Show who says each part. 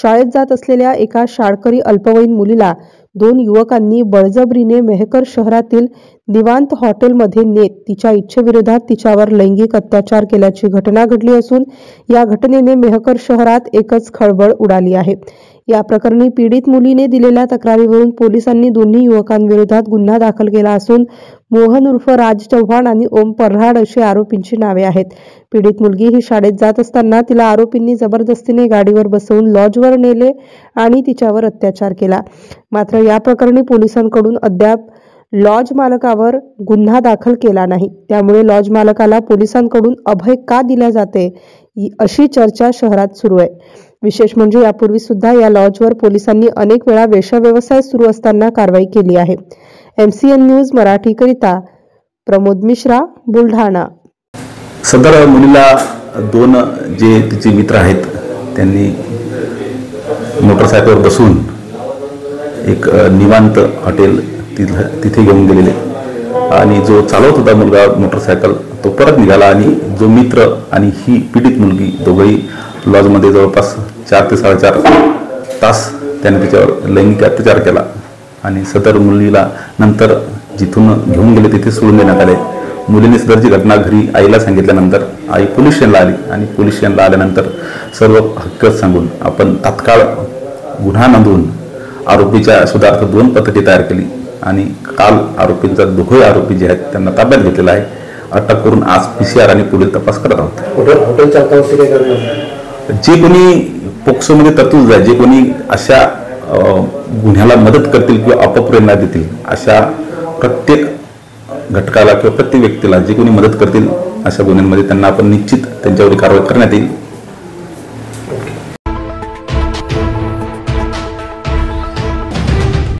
Speaker 1: शाळेत जात असलेल्या एका शाळकरी अल्पवयीन मुलीला 2 युवकांनी बळजबरीने मेहकर शहरातील निवांत हॉटेलमध्ये नेत तिच्या इच्छेविरोधात तिच्यावर लैंगिक अत्याचार केल्याची घटना घडली असून या घटनेने मेहकर शहरात एकच खळबळ उडाली आहे। या प्रकरणी पीडित मुलीने दिलेल्या तक्रारीवरून पोलिसांनी दोन्ही युवकांविरोधात गुन्हा दाखल केला असून मोहन उर्फ राज चव्हाण आणि ओम परहाड अशी आरोपींची नावे आहेत। पीडित मुलगी ही शाळेत जात असताना तिला आरोपींनी जबरदस्तीने गाडीवर बसवून लॉजवर नेले आणि तिच्यावर अत्याचार केला। मात्र या प्रकरणी पोलिसांकडून अद्याप लॉज मालकावर गुन्हा दाखल केला नाही। त्यामुळे लॉज मालकाला पोलिसांकडून अभय का दिला जाते अशी चर्चा शहरात सुरू आहे। विशेष म्हणजे यापूर्वी सुद्धा या लॉजवर पोलिसांनी अनेक वेळा वेश्याव्यवसाय सुरू असताना कारवाई केली आहे। MCN न्यूज मराठी करिता प्रमोद मिश्रा, बुलढाणा।
Speaker 2: सदर मुलीला 2 जे तिचे मित्र आहेत त्यांनी मोटरसायकलवर बसून एक निवांत हॉटेल तिथे घेऊन गेलेले आणि जो चालवत होता मुलगा मोटरसायकल तो परत निघाला आणि जो मित्र आणि ही पीडित मुलगी दोघेही लॉजमध्ये जवळपास 4 ते 4.5 तास त्याने तिच्यावर लैंगिक अत्याचार केला आणि सदर मुलीला नंतर जिथून घेऊन गेले तिथे सोडून देण्यात आले। मुलीने सदरची घटना घरी आईला सांगितल्यानंतर आई पोलीस स्टेशनला आली आणि पोलीस स्टेशनला आल्यानंतर सर्व हकीकत सांगून आपण तात्काळ गुन्हा नोंदवून आरोपीच्या शोधार्थ 2 पथके तयार केली आणि काल आरोपींचा दोघे आरोपी जे आहेत त्यांना ताब्यात घेतलेला आहे। अटक करून आज PCR आणि पुढील तपास करत आहोत।
Speaker 3: हॉटेल चालकांची काय करणार?
Speaker 2: जे कोणी पोक्सोमध्ये तरतूद आहे, जे कोणी अशा गुन्ह्याला मदत करतील किंवा अपप्रेरणा देतील अशा प्रत्येक घटकाला किंवा प्रत्येक व्यक्तीला जे कोणी मदत करतील अशा गुन्ह्यांमध्ये त्यांना आपण निश्चित त्यांच्यावर कारवाई करण्यात येईल।